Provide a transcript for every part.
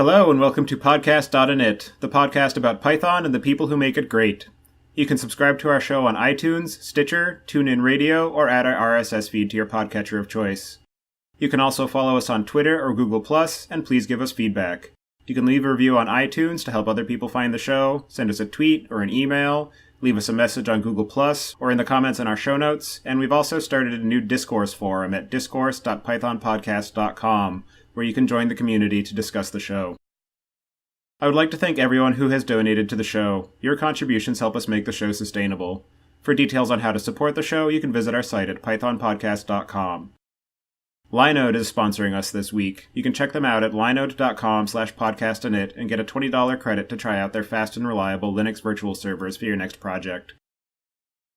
Hello and welcome to podcast.init, the podcast about Python and the people who make it great. You can subscribe to our show on iTunes, Stitcher, TuneIn Radio, or add our RSS feed to your podcatcher of choice. You can also follow us on Twitter or Google+, and please give us feedback. You can leave a review on iTunes to help other people find the show, send us a tweet or an email, leave us a message on Google+, or in the comments in our show notes, and we've also started a new discourse forum at discourse.pythonpodcast.com, where you can join the community to discuss the show. I would like to thank everyone who has donated to the show. Your contributions help us make the show sustainable. For details on how to support the show, you can visit our site at pythonpodcast.com. Linode is sponsoring us this week. You can check them out at linode.com/podcastinit and get a $20 credit to try out their fast and reliable Linux virtual servers for your next project.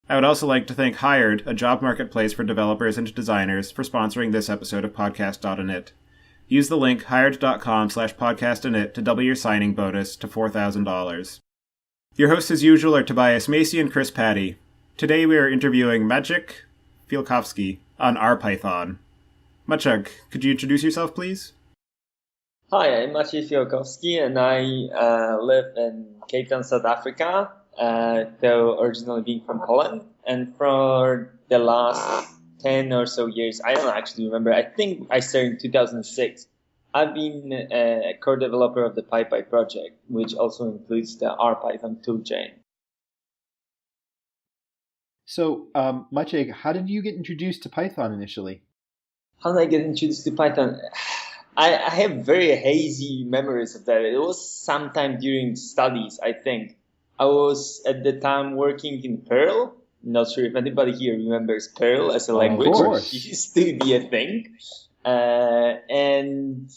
I would also like to thank Hired, a job marketplace for developers and designers, for sponsoring this episode of podcast.init. Use the link hired.com/podcastinit to double your signing bonus to $4,000. Your hosts as usual are Tobias Maciej and Chris Patty. Today we are interviewing Maciej Fijalkowski on RPython. Maciej, could you introduce yourself, please? Hi, I'm Maciej Fijalkowski, and I live in Cape Town, South Africa, though originally being from Poland. And for the last 10 or so years, I don't actually remember, I think I started in 2006. I've been a core developer of the PyPy project, which also includes the RPython toolchain. So, Maciej, how did you get introduced to Python initially? How did I get introduced to Python? I have very hazy memories of that. It was sometime during studies, I think. I was at the time working in Perl. Not sure if anybody here remembers Perl as a language. Of course. It used to be a thing. And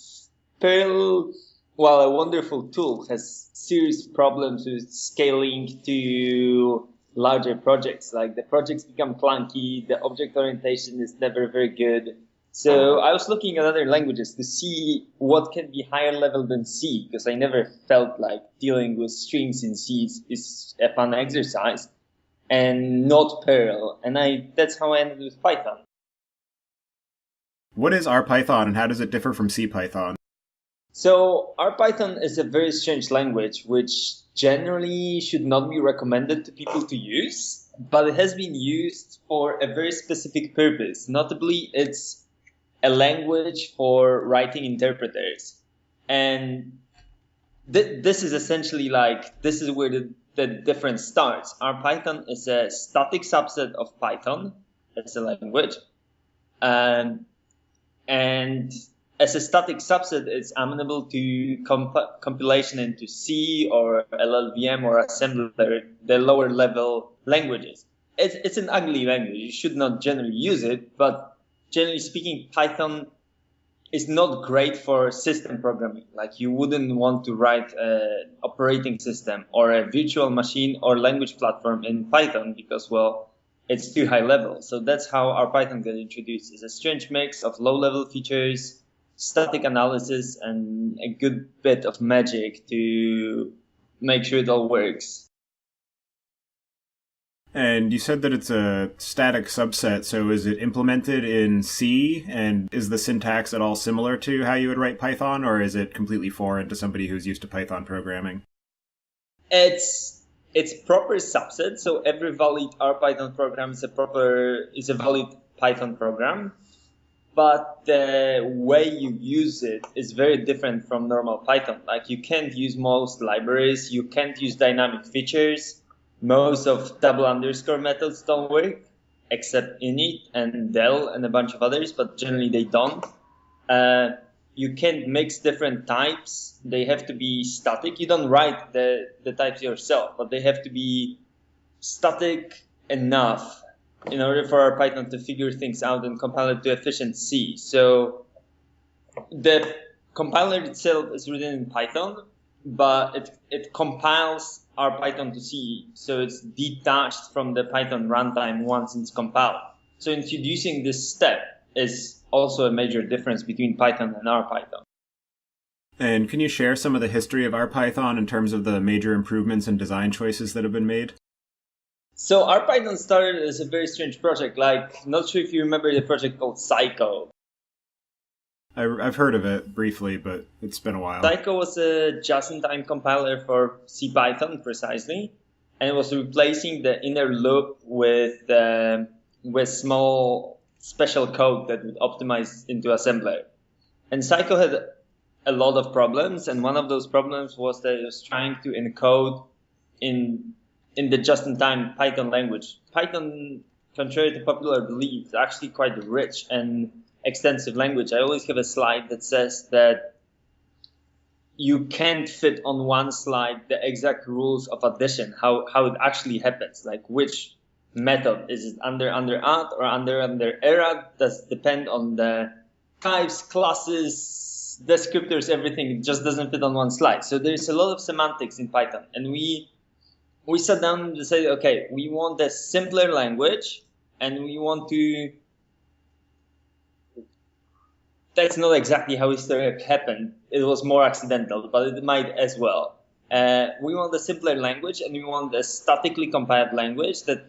Perl, while a wonderful tool, has serious problems with scaling to larger projects. Like the projects become clunky, the object orientation is never very good. So I was looking at other languages to see what can be higher level than C, because I never felt like dealing with strings in C is a fun exercise. And not Perl. And that's how I ended with Python. What is RPython and how does it differ from CPython? So RPython is a very strange language which generally should not be recommended to people to use, but it has been used for a very specific purpose. Notably, it's a language for writing interpreters. And this is essentially this is where the difference starts. RPython is a static subset of Python as a language. And as a static subset, it's amenable to compilation into C or LLVM or assembler, the lower level languages. It's an ugly language. You should not generally use it, but generally speaking, Python is not great for system programming. Like you wouldn't want to write an operating system or a virtual machine or language platform in Python because, well, it's too high level. So that's how RPython got introduced. It's a strange mix of low level features, static analysis, and a good bit of magic to make sure it all works. And you said that it's a static subset, so is it implemented in C? And is the syntax at all similar to how you would write Python, or is it completely foreign to somebody who's used to Python programming? It's proper subset, so every valid RPython program is a valid Python program. But the way you use it is very different from normal Python. Like you can't use most libraries, you can't use dynamic features. Most of double underscore methods don't work, except init and del and a bunch of others, but generally they don't. You can't mix different types. They have to be static. You don't write the types yourself, but they have to be static enough in order for our Python to figure things out and compile it to efficient C. So the compiler itself is written in Python, but it compiles RPython to C, so it's detached from the Python runtime once it's compiled. So introducing this step is also a major difference between Python and RPython. And can you share some of the history of RPython in terms of the major improvements and design choices that have been made? So RPython started as a very strange project. Not sure if you remember the project called Psycho. I've heard of it briefly, but it's been a while. Psycho was a just-in-time compiler for CPython precisely, and it was replacing the inner loop with small special code that would optimize into assembler. And Psycho had a lot of problems, and one of those problems was that it was trying to encode in the just-in-time Python language. Python, contrary to popular belief, is actually quite rich and extensive language. I always have a slide that says that you can't fit on one slide the exact rules of addition, how it actually happens, like which method. Is it under add or under era? Does depend on the types, classes, descriptors, everything. It just doesn't fit on one slide. So there's a lot of semantics in Python. And we sat down and decided, okay, we want a simpler language, and we want to... That's not exactly how history happened. It was more accidental, but it might as well. We want a simpler language, and we want a statically compiled language that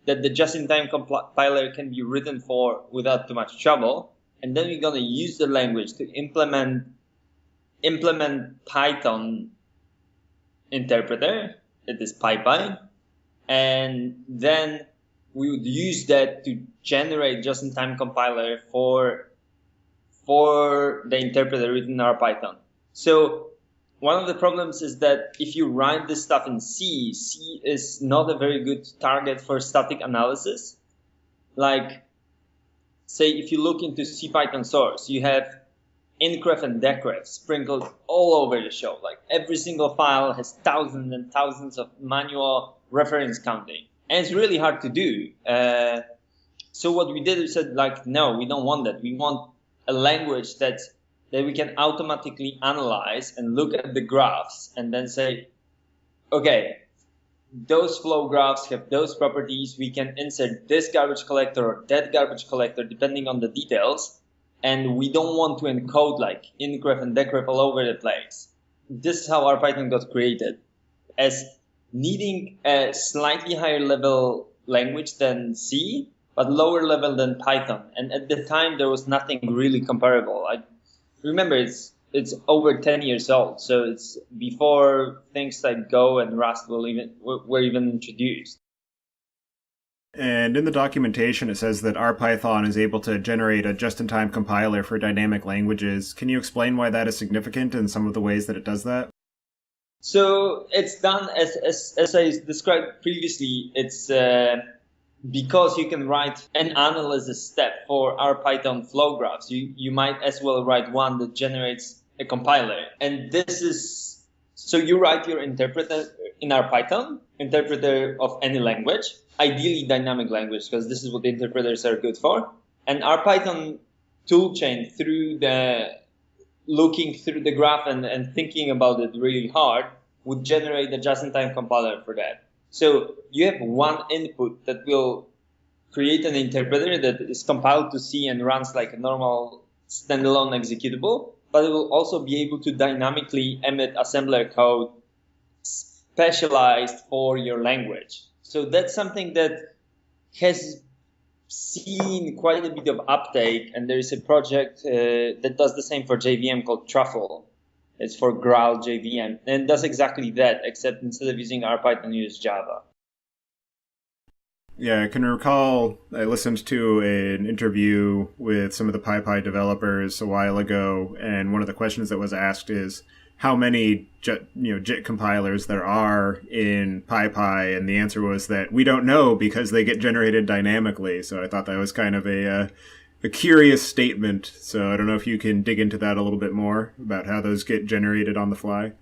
the just-in-time compiler can be written for without too much trouble. And then we're gonna use the language to implement Python interpreter. It is PyPy, and then we would use that to generate just-in-time compiler for the interpreter written in RPython. So one of the problems is that if you write this stuff in C, C is not a very good target for static analysis. Like, say, if you look into CPython source, you have incref and decref sprinkled all over the show. Like, every single file has thousands and thousands of manual reference counting. And it's really hard to do. So what we did is said, like, no, we don't want that. We want a language that we can automatically analyze and look at the graphs and then say, okay, those flow graphs have those properties. We can insert this garbage collector or that garbage collector depending on the details. And we don't want to encode like incref and decref all over the place. This is how RPython got created, as needing a slightly higher level language than C, but lower level than Python. And at the time, there was nothing really comparable. I remember it's over 10 years old, so it's before things like Go and Rust were even introduced. And in the documentation, it says that RPython is able to generate a just-in-time compiler for dynamic languages. Can you explain why that is significant and some of the ways that it does that? So it's done as I described previously. It's because you can write an analysis step for RPython flow graphs. You might as well write one that generates a compiler. And this is, so you write your interpreter in RPython, interpreter of any language, ideally dynamic language, because this is what the interpreters are good for. And RPython toolchain, looking through the graph and thinking about it really hard, would generate a just-in-time compiler for that. So you have one input that will create an interpreter that is compiled to C and runs like a normal standalone executable, but it will also be able to dynamically emit assembler code specialized for your language. So that's something that has seen quite a bit of uptake, and there is a project that does the same for JVM called Truffle. It's for Graal JVM, and does exactly that, except instead of using RPython, you use Java. Yeah, I can recall I listened to an interview with some of the PyPy developers a while ago, and one of the questions that was asked is how many JIT compilers there are in PyPy, and the answer was that we don't know because they get generated dynamically. So I thought that was kind of a curious statement. So I don't know if you can dig into that a little bit more about how those get generated on the fly.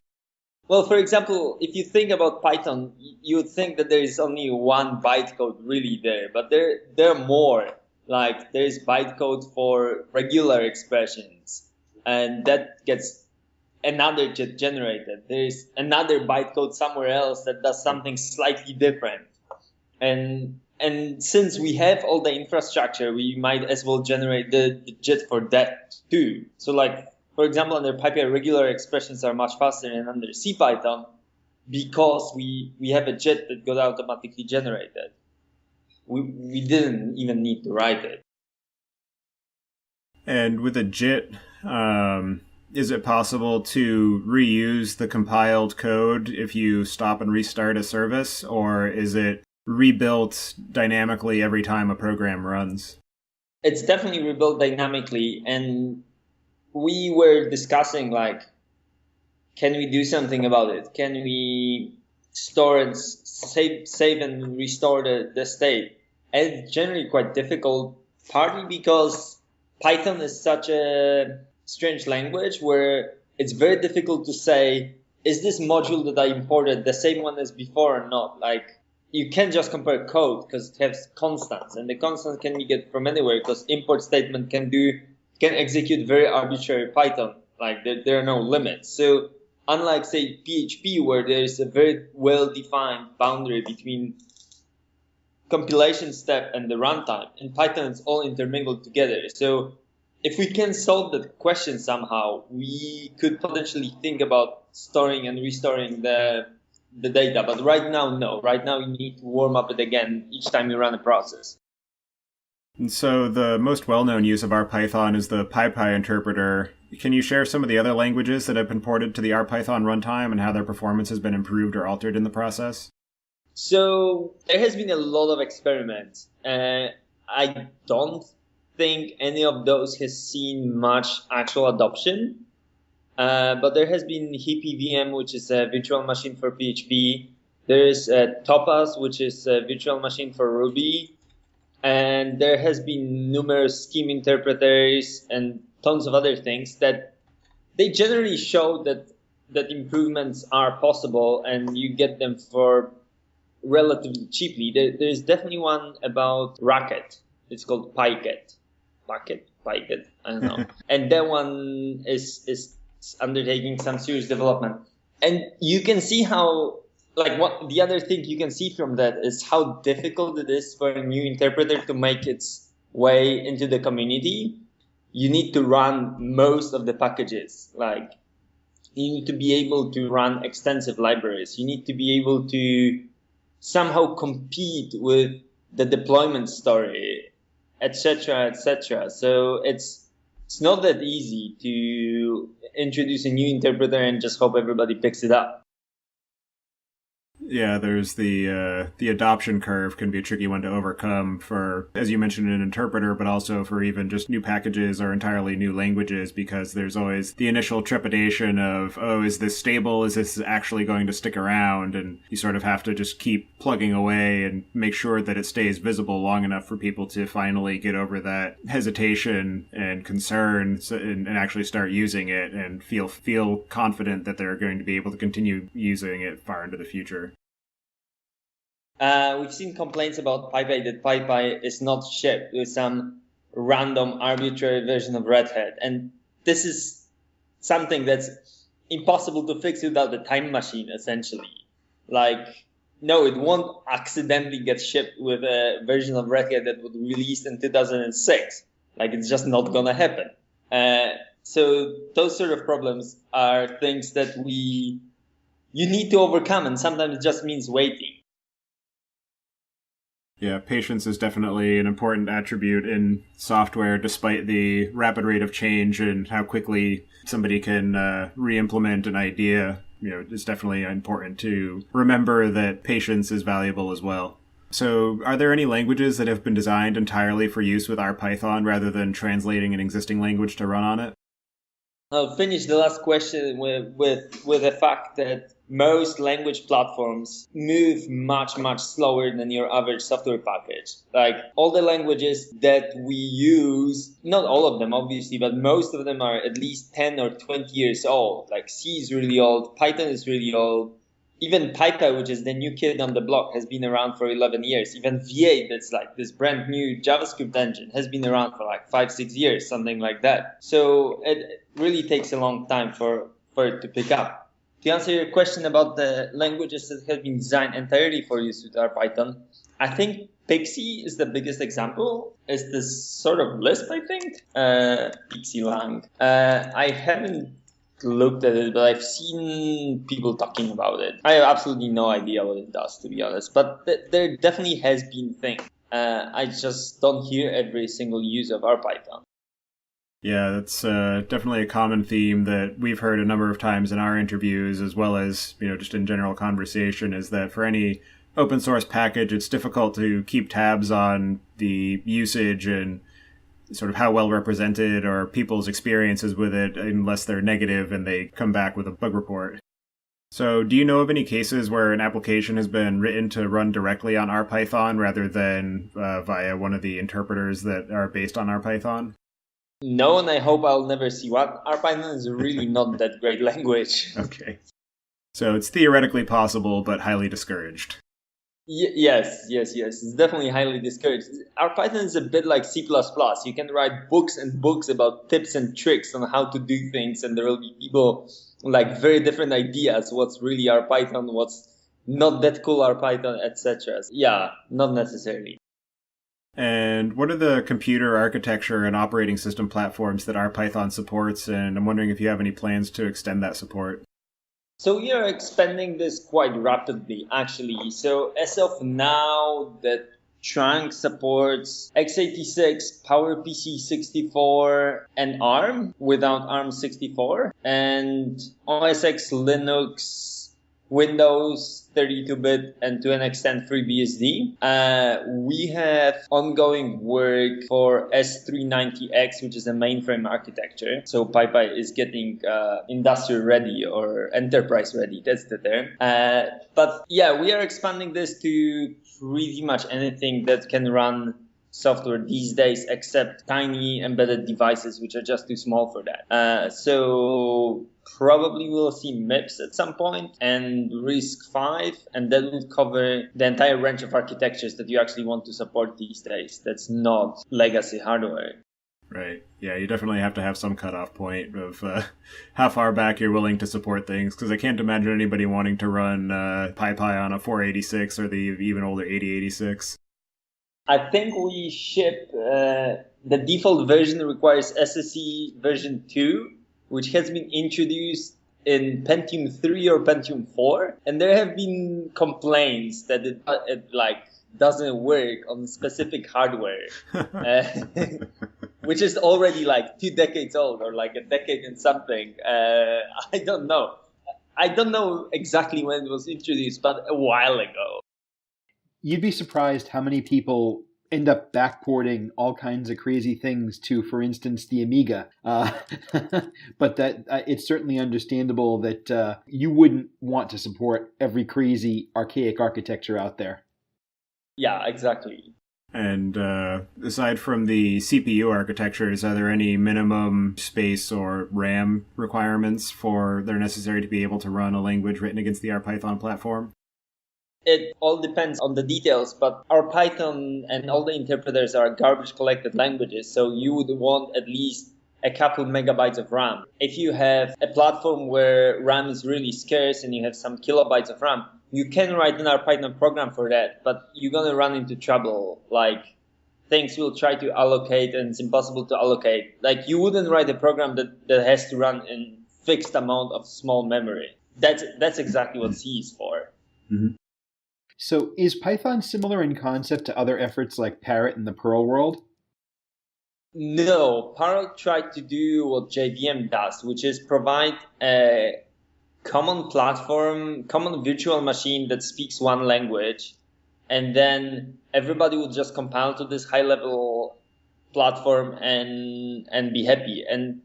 Well, for example, if you think about Python, you would think that there is only one bytecode really there, but there are more. Like, there is bytecode for regular expressions, and that gets another JIT generated. There is another bytecode somewhere else that does something slightly different. And since we have all the infrastructure, we might as well generate the JIT for that too. So, like, for example, under PyPy, regular expressions are much faster than under CPython because we have a JIT that got automatically generated. We didn't even need to write it. And with a JIT, Is it possible to reuse the compiled code if you stop and restart a service, or is it rebuilt dynamically every time a program runs? It's definitely rebuilt dynamically, and we were discussing, like, can we do something about it? Can we store and save and restore the state? And it's generally quite difficult, partly because Python is such a strange language where it's very difficult to say, is this module that I imported the same one as before or not? Like, you can't just compare code because it has constants, and the constants can be get from anywhere because import statement can execute very arbitrary Python. Like, there are no limits. So unlike, say, PHP, where there is a very well-defined boundary between compilation step and the runtime, in Python it's all intermingled together. So if we can solve that question somehow, we could potentially think about storing and restoring the data. But right now, no. Right now, you need to warm up it again each time you run a process. And so the most well-known use of RPython is the PyPy interpreter. Can you share some of the other languages that have been ported to the RPython runtime and how their performance has been improved or altered in the process? So there has been a lot of experiments. I don't think any of those has seen much actual adoption. But there has been RPyVM, which is a virtual machine for PHP. There is Topaz, which is a virtual machine for Ruby. And there has been numerous scheme interpreters and tons of other things that they generally show that improvements are possible and you get them for relatively cheaply. There's definitely one about Racket. It's called PyCat. PyCat, I don't know. And that one is undertaking some serious development. And you can see how, like, what the other thing you can see from that is how difficult it is for a new interpreter to make its way into the community. You need to run most of the packages. Like, you need to be able to run extensive libraries. You need to be able to somehow compete with the deployment story, etc., etc. So it's not that easy to introduce a new interpreter and just hope everybody picks it up. Yeah, there's the adoption curve can be a tricky one to overcome for, as you mentioned, an interpreter, but also for even just new packages or entirely new languages, because there's always the initial trepidation of, oh, is this stable? Is this actually going to stick around? And you sort of have to just keep plugging away and make sure that it stays visible long enough for people to finally get over that hesitation and concern and actually start using it and feel confident that they're going to be able to continue using it far into the future. We've seen complaints about PyPy that PyPy is not shipped with some random arbitrary version of Red Hat. And this is something that's impossible to fix without the time machine, essentially. Like, no, it won't accidentally get shipped with a version of Red Hat that was released in 2006. Like, it's just not going to happen. So those sort of problems are things that you need to overcome, and sometimes it just means waiting. Yeah, patience is definitely an important attribute in software, despite the rapid rate of change and how quickly somebody can re-implement an idea. It's definitely important to remember that patience is valuable as well. So, are there any languages that have been designed entirely for use with RPython rather than translating an existing language to run on it? I'll finish the last question with the fact that most language platforms move much, much slower than your average software package. Like, all the languages that we use, not all of them, obviously, but most of them are at least 10 or 20 years old. Like, C is really old, Python is really old. Even PyPy, which is the new kid on the block, has been around for 11 years. Even V8, that's like this brand new JavaScript engine, has been around for like 5-6 years, something like that. So it really takes a long time for it to pick up. To answer your question about the languages that have been designed entirely for use with RPython, I think Pixie is the biggest example. It's this sort of Lisp, I think. Pixie Lang. I haven't looked at it, but I've seen people talking about it. I have absolutely no idea what it does, to be honest, but there definitely has been things. I just don't hear every single use of RPython. Yeah, that's definitely a common theme that we've heard a number of times in our interviews, as well as, just in general conversation, is that for any open source package, it's difficult to keep tabs on the usage and sort of how well represented or people's experiences with it unless they're negative and they come back with a bug report. So do you know of any cases where an application has been written to run directly on RPython rather than via one of the interpreters that are based on RPython? No, and I hope I'll never see one. RPython is really not that great language. Okay. So it's theoretically possible, but highly discouraged. Yes. It's definitely highly discouraged. RPython is a bit like C++. You can write books and books about tips and tricks on how to do things, and there will be people like very different ideas. What's really RPython? What's not that cool RPython, etc. Yeah, not necessarily. And what are the computer architecture and operating system platforms that RPython supports? And I'm wondering if you have any plans to extend that support. So we are expanding this quite rapidly, actually. So as of now, the trunk supports x86, PowerPC 64, and ARM without ARM 64, and OS X, Linux, Windows 32-bit, and to an extent FreeBSD. We have ongoing work for S390X, which is a mainframe architecture. So PyPy is getting industrial ready or enterprise ready. That's the term. But yeah, we are expanding this to pretty much anything that can run software these days, except tiny embedded devices, which are just too small for that. So probably we'll see MIPS at some point and RISC-V, and that will cover the entire range of architectures that you actually want to support these days. That's not legacy hardware. Right. Yeah, you definitely have to have some cutoff point of how far back you're willing to support things, because I can't imagine anybody wanting to run PyPy on a 486 or the even older 8086. I think we ship, the default version requires SSE version 2, which has been introduced in Pentium 3 or Pentium 4. And there have been complaints that it doesn't work on specific hardware, which is already 2 decades old or a decade and something. I don't know. I don't know exactly when it was introduced, but a while ago. You'd be surprised how many people end up backporting all kinds of crazy things to, for instance, the Amiga. But that it's certainly understandable that you wouldn't want to support every crazy archaic architecture out there. Yeah, exactly. And aside from the CPU architectures, are there any minimum space or RAM requirements that are necessary to be able to run a language written against the RPython platform? It all depends on the details, but RPython and all the interpreters are garbage collected languages, so you would want at least a couple megabytes of RAM. If you have a platform where RAM is really scarce and you have some kilobytes of RAM, you can write an RPython program for that, but you're going to run into trouble. Things will try to allocate and it's impossible to allocate. You wouldn't write a program that has to run in fixed amount of small memory. That's exactly what C is for. Mm-hmm. So is Python similar in concept to other efforts like Parrot in the Perl world? No, Parrot tried to do what JVM does, which is provide a common platform, common virtual machine that speaks one language, and then everybody would just compile to this high-level platform and be happy. And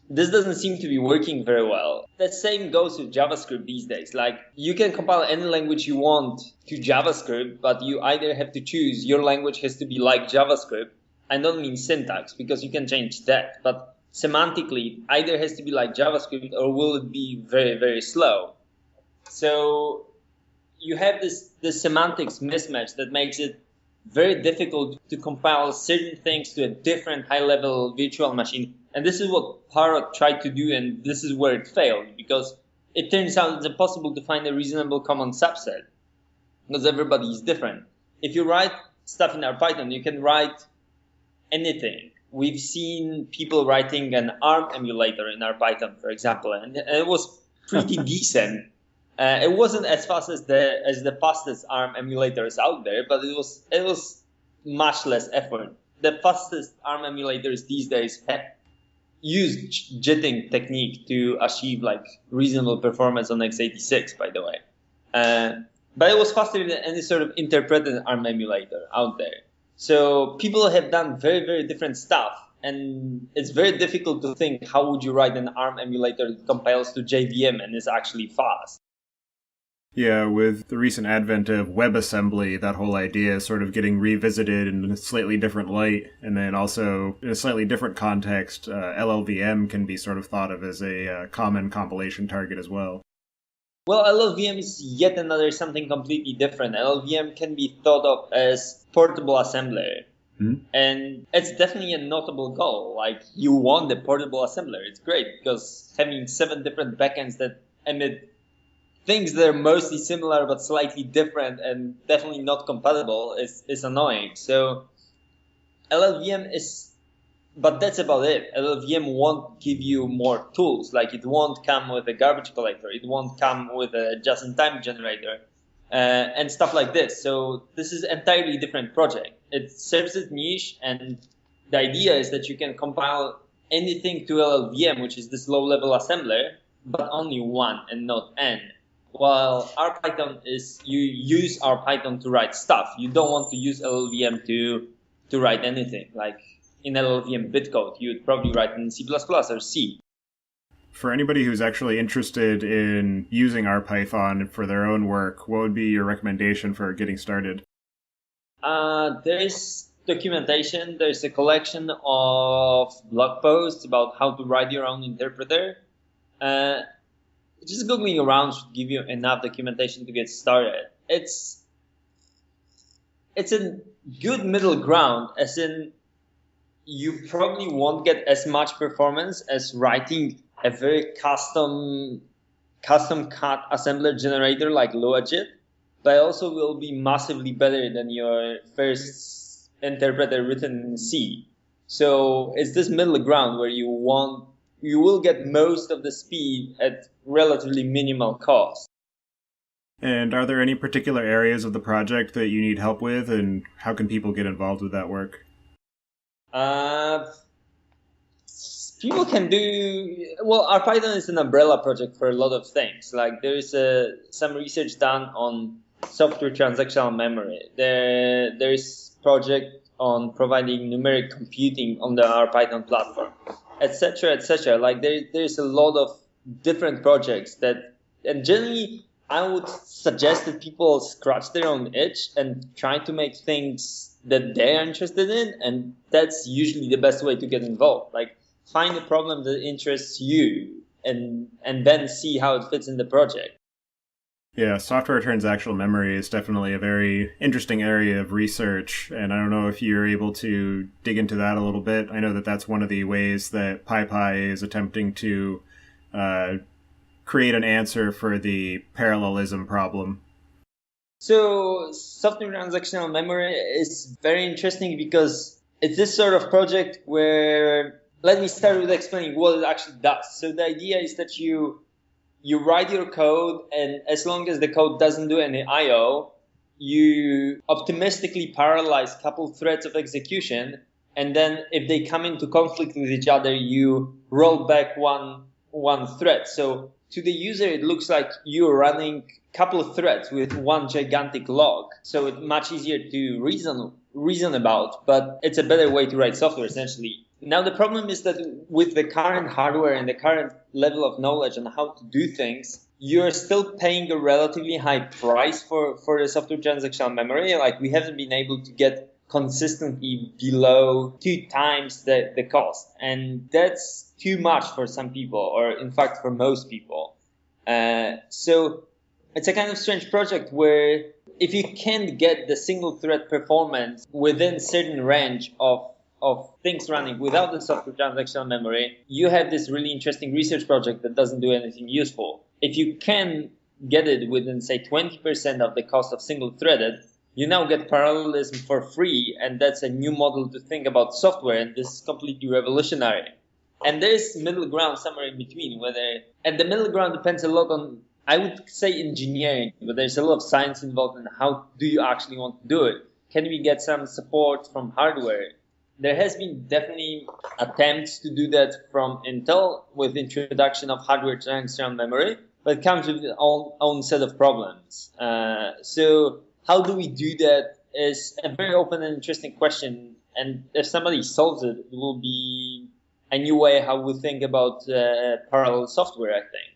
this doesn't seem to be working very well. The same goes with JavaScript these days. You can compile any language you want to JavaScript, but you either have to choose your language has to be like JavaScript. I don't mean syntax, because you can change that, but semantically, either has to be like JavaScript or will it be very, very slow. So you have this semantics mismatch that makes it very difficult to compile certain things to a different high-level virtual machine. And this is what Parrot tried to do, and this is where it failed, because it turns out it's impossible to find a reasonable common subset, because everybody is different. If you write stuff in RPython, you can write anything. We've seen people writing an ARM emulator in RPython, for example, and it was pretty decent. It wasn't as fast as the fastest ARM emulators out there, but it was much less effort. The fastest ARM emulators these days have use jitting technique to achieve like reasonable performance on x86, by the way. But it was faster than any sort of interpreted ARM emulator out there. So people have done very, very different stuff. And it's very difficult to think how would you write an ARM emulator that compiles to JVM and is actually fast. Yeah, with the recent advent of WebAssembly, that whole idea is sort of getting revisited in a slightly different light. And then also, in a slightly different context, LLVM can be sort of thought of as a common compilation target as well. Well, LLVM is yet another something completely different. LLVM can be thought of as portable assembler. And it's definitely a notable goal. Like, you want the portable assembler. It's great because having 7 different backends that emit things that are mostly similar but slightly different and definitely not compatible is annoying. So LLVM is, but that's about it. LLVM won't give you more tools. Like, it won't come with a garbage collector. It won't come with a just-in-time generator and stuff like this. So this is an entirely different project. It serves its niche, and the idea is that you can compile anything to LLVM, which is this low-level assembler, but only one and not n. While RPython is, you use RPython to write stuff. You don't want to use LLVM to write anything. Like in LLVM bitcode, you would probably write in C++ or C. For anybody who's actually interested in using RPython for their own work, what would be your recommendation for getting started? There's documentation. There's a collection of blog posts about how to write your own interpreter. Just googling around should give you enough documentation to get started. It's a good middle ground, as in you probably won't get as much performance as writing a very custom cut assembler generator like LuaJIT, but also will be massively better than your first interpreter written in C. So it's this middle ground where you will get most of the speed at relatively minimal cost. And are there any particular areas of the project that you need help with, and how can people get involved with that work? People can do, well, RPython is an umbrella project for a lot of things. Like, there is some research done on software transactional memory. There is project on providing numeric computing on the RPython platform, etc., etc. Like, there's a lot of different projects that, and generally, I would suggest that people scratch their own itch and try to make things that they're interested in, and that's usually the best way to get involved. Like, find a problem that interests you and then see how it fits in the project. Yeah, software transactional memory is definitely a very interesting area of research, and I don't know if you're able to dig into that a little bit. I know that that's one of the ways that PyPy is attempting to create an answer for the parallelism problem. So software transactional memory is very interesting because it's this sort of project where, let me start with explaining what it actually does. So the idea is that you write your code, and as long as the code doesn't do any I/O, you optimistically parallelize a couple threads of execution, and then if they come into conflict with each other, you roll back one thread. So to the user, it looks like you're running a couple of threads with one gigantic log. So it's much easier to reason about, but it's a better way to write software, essentially. Now, the problem is that with the current hardware and the current level of knowledge on how to do things, you're still paying a relatively high price for the software transactional memory. Like, we haven't been able to get consistently below 2 times the cost. And that's too much for some people, or in fact, for most people. So it's a kind of strange project where if you can't get the single thread performance within certain range of things running without the software transactional memory, you have this really interesting research project that doesn't do anything useful. If you can get it within, say, 20% of the cost of single-threaded, you now get parallelism for free, and that's a new model to think about software, and this is completely revolutionary. And there's middle ground somewhere in between, and the middle ground depends a lot on, I would say, engineering, but there's a lot of science involved in how do you actually want to do it. Can we get some support from hardware? There has been definitely attempts to do that from Intel with introduction of hardware transition memory, but it comes with its own set of problems. So how do we do that is a very open and interesting question. And if somebody solves it, it will be a new way how we think about parallel software, I think.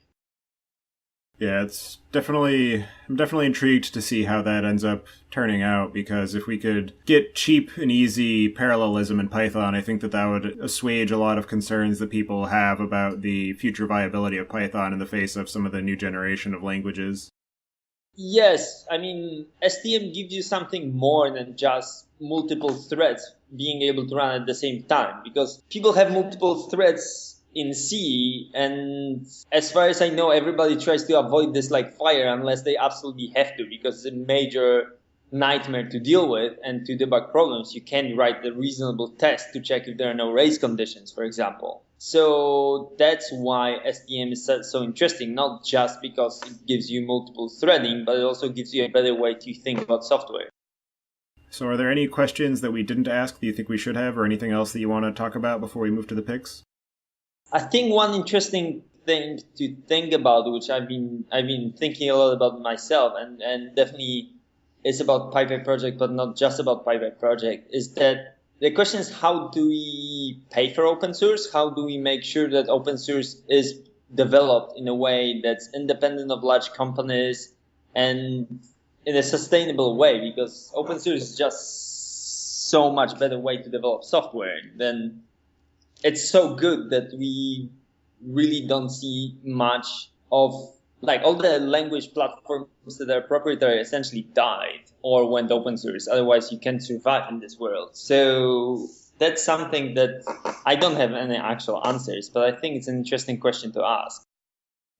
Yeah, I'm definitely intrigued to see how that ends up turning out, because if we could get cheap and easy parallelism in Python, I think that would assuage a lot of concerns that people have about the future viability of Python in the face of some of the new generation of languages. Yes, I mean, STM gives you something more than just multiple threads being able to run at the same time, because people have multiple threads in C, and as far as I know, everybody tries to avoid this like fire unless they absolutely have to, because it's a major nightmare to deal with, and to debug problems, you can write the reasonable test to check if there are no race conditions, for example. So that's why STM is so interesting, not just because it gives you multiple threading, but it also gives you a better way to think about software. So are there any questions that we didn't ask that you think we should have, or anything else that you want to talk about before we move to the picks? I think one interesting thing to think about, which I've been thinking a lot about myself, and definitely is about PyPy project, but not just about PyPy project, is that the question is, how do we pay for open source? How do we make sure that open source is developed in a way that's independent of large companies and in a sustainable way? Because open source is just so much better way to develop software than it's so good that we really don't see much of, like, all the language platforms that are proprietary essentially died or went open source. Otherwise, you can't survive in this world. So that's something that I don't have any actual answers, but I think it's an interesting question to ask.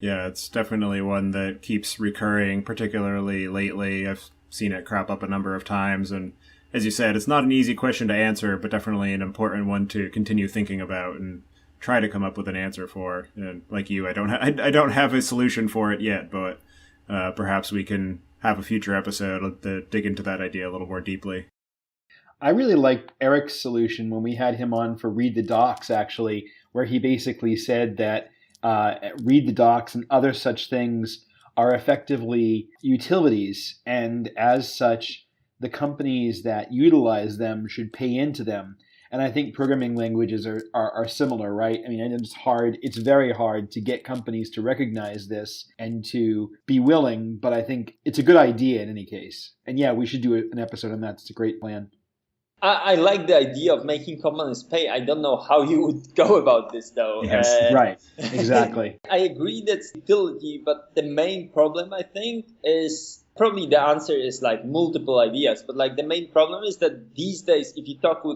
Yeah, it's definitely one that keeps recurring, particularly lately. I've seen it crop up a number of times, and as you said, it's not an easy question to answer, but definitely an important one to continue thinking about and try to come up with an answer for. And like you, I don't have a solution for it yet, but perhaps we can have a future episode to dig into that idea a little more deeply. I really liked Eric's solution when we had him on for Read the Docs, actually, where he basically said that Read the Docs and other such things are effectively utilities, and as such, the companies that utilize them should pay into them. And I think programming languages are similar, right? I mean, it's very hard to get companies to recognize this and to be willing, but I think it's a good idea in any case. And yeah, we should do an episode on that. It's a great plan. I like the idea of making companies pay. I don't know how you would go about this, though. Yes, right. Exactly. I agree that's utility, but the main problem, I think, is probably the answer is like multiple ideas. But like the main problem is that these days, if you talk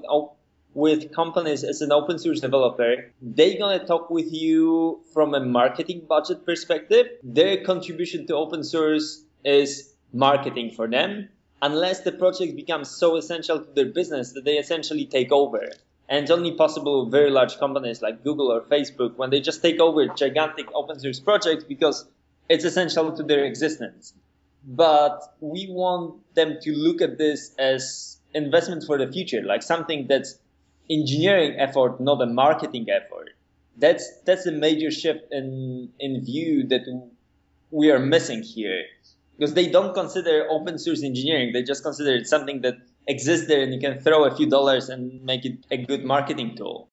with companies as an open source developer, they're going to talk with you from a marketing budget perspective. Their contribution to open source is marketing for them, unless the project becomes so essential to their business that they essentially take over. And it's only possible with very large companies like Google or Facebook when they just take over gigantic open source projects because it's essential to their existence. But we want them to look at this as investment for the future, like something that's engineering effort, not a marketing effort. That's a major shift in view that we are missing here. Because they don't consider open source engineering. They just consider it something that exists there and you can throw a few dollars and make it a good marketing tool.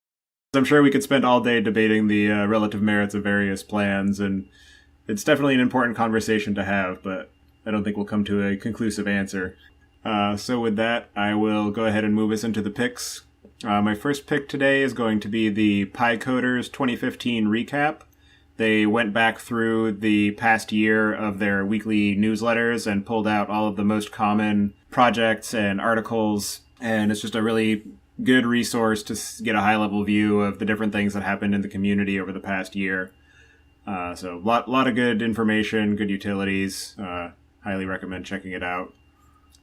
I'm sure we could spend all day debating the relative merits of various plans, and it's definitely an important conversation to have, but I don't think we'll come to a conclusive answer. So with that, I will go ahead and move us into the picks. My first pick today is going to be the PyCoders 2015 recap. They went back through the past year of their weekly newsletters and pulled out all of the most common projects and articles, and it's just a really good resource to get a high-level view of the different things that happened in the community over the past year. So a lot of good information, good utilities. Highly recommend checking it out.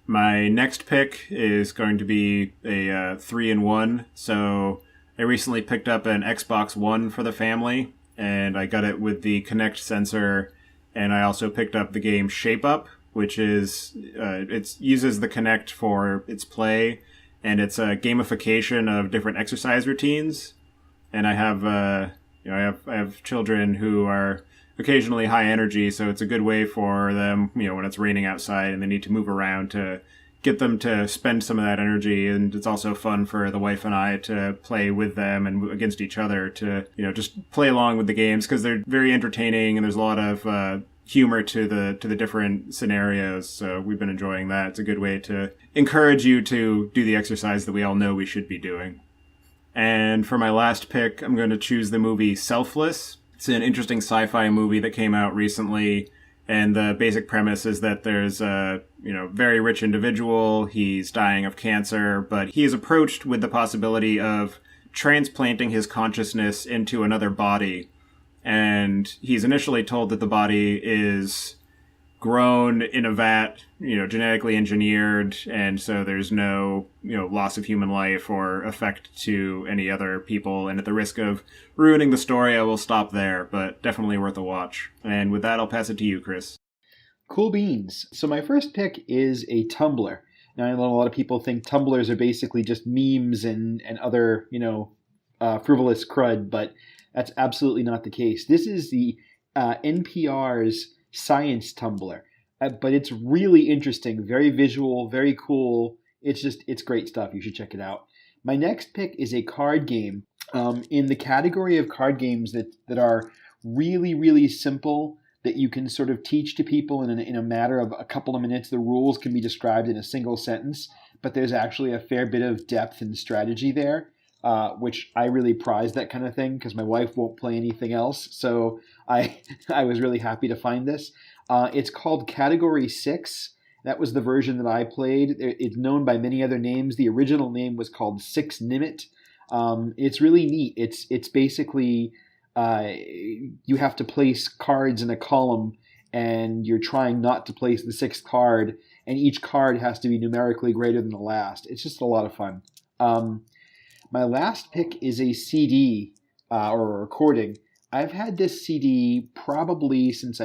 My next pick is going to be a 3-in-1. So I recently picked up an Xbox One for the family, and I got it with the Kinect sensor, and I also picked up the game Shape Up, which is it uses the Kinect for its play, and it's a gamification of different exercise routines. And I have, I have children who are occasionally high energy, so it's a good way for them, when it's raining outside and they need to move around, to get them to spend some of that energy. And it's also fun for the wife and I to play with them and against each other to, just play along with the games, because they're very entertaining and there's a lot of humor to the different scenarios. So we've been enjoying that. It's a good way to encourage you to do the exercise that we all know we should be doing. And for my last pick, I'm going to choose the movie Selfless. It's an interesting sci-fi movie that came out recently, and the basic premise is that there's a, very rich individual. He's dying of cancer, but he is approached with the possibility of transplanting his consciousness into another body. And he's initially told that the body is grown in a vat, genetically engineered, and so there's no, loss of human life or effect to any other people. And at the risk of ruining the story, I will stop there, but definitely worth a watch. And with that, I'll pass it to you, Chris. Cool beans. So my first pick is a Tumblr. Now, I know a lot of people think Tumblrs are basically just memes and other, frivolous crud, but that's absolutely not the case. This is the NPR's science Tumblr, but it's really interesting, very visual, very cool. It's great stuff. You should check it out. My next pick is a card game in the category of card games that are really, really simple, that you can sort of teach to people in a matter of a couple of minutes. The rules can be described in a single sentence, but there's actually a fair bit of depth and strategy there. Which I really prize that kind of thing, because my wife won't play anything else. So I was really happy to find this. It's called Category 6. That was the version that I played. It's known by many other names. The original name was called 6 Nimit. It's really neat. It's basically you have to place cards in a column, and you're trying not to place the sixth card, and each card has to be numerically greater than the last. It's just a lot of fun. My last pick is a CD or a recording. I've had this CD probably since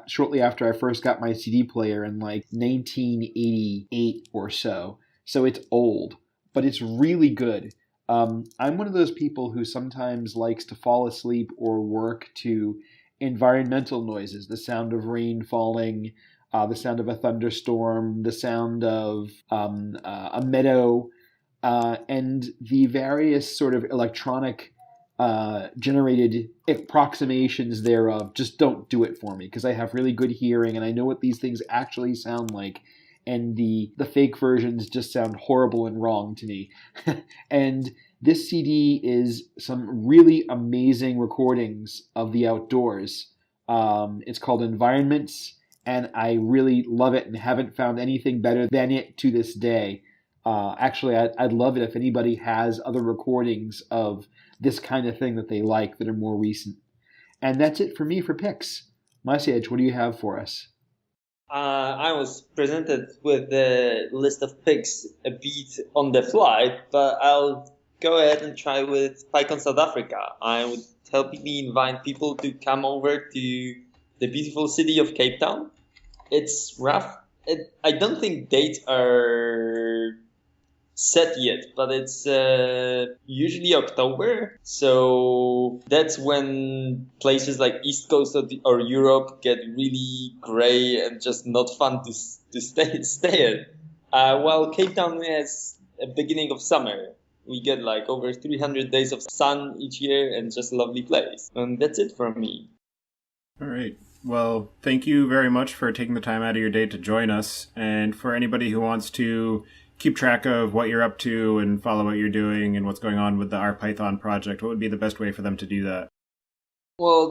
shortly after I first got my CD player in like 1988 or so. So it's old, but it's really good. I'm one of those people who sometimes likes to fall asleep or work to environmental noises, the sound of rain falling, the sound of a thunderstorm, the sound of a meadow, and the various sort of electronic generated approximations thereof. Just don't do it for me, because I have really good hearing and I know what these things actually sound like, and the fake versions just sound horrible and wrong to me. And this CD is some really amazing recordings of the outdoors. It's called Environments, and I really love it and haven't found anything better than it to this day. Actually, I'd love it if anybody has other recordings of this kind of thing that they like that are more recent. And that's it for me for picks. Maciej, what do you have for us? I was presented with the list of picks a bit on the fly, but I'll go ahead and try with PyCon South Africa. I would helpingly invite people to come over to the beautiful city of Cape Town. It's rough. I don't think dates are set yet, but it's usually October. So that's when places like East Coast or Europe get really grey and just not fun to stay at. While Cape Town has a beginning of summer. We get like over 300 days of sun each year, and just a lovely place. And that's it from me. All right. Well, thank you very much for taking the time out of your day to join us. And for anybody who wants to keep track of what you're up to and follow what you're doing and what's going on with the RPython project, what would be the best way for them to do that? Well,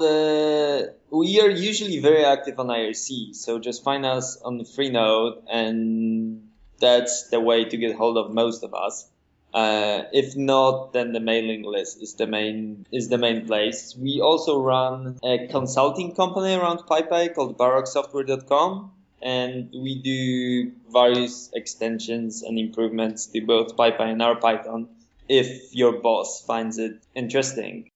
we are usually very active on IRC, so just find us on the Freenode, and that's the way to get hold of most of us. If not, then the mailing list is the main place. We also run a consulting company around PyPy called baroquesoftware.com, and we do various extensions and improvements to both PyPy and RPython if your boss finds it interesting.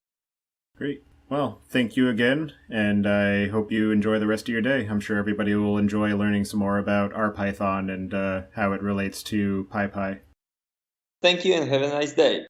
Great. Well, thank you again, and I hope you enjoy the rest of your day. I'm sure everybody will enjoy learning some more about RPython and how it relates to PyPy. Thank you and have a nice day.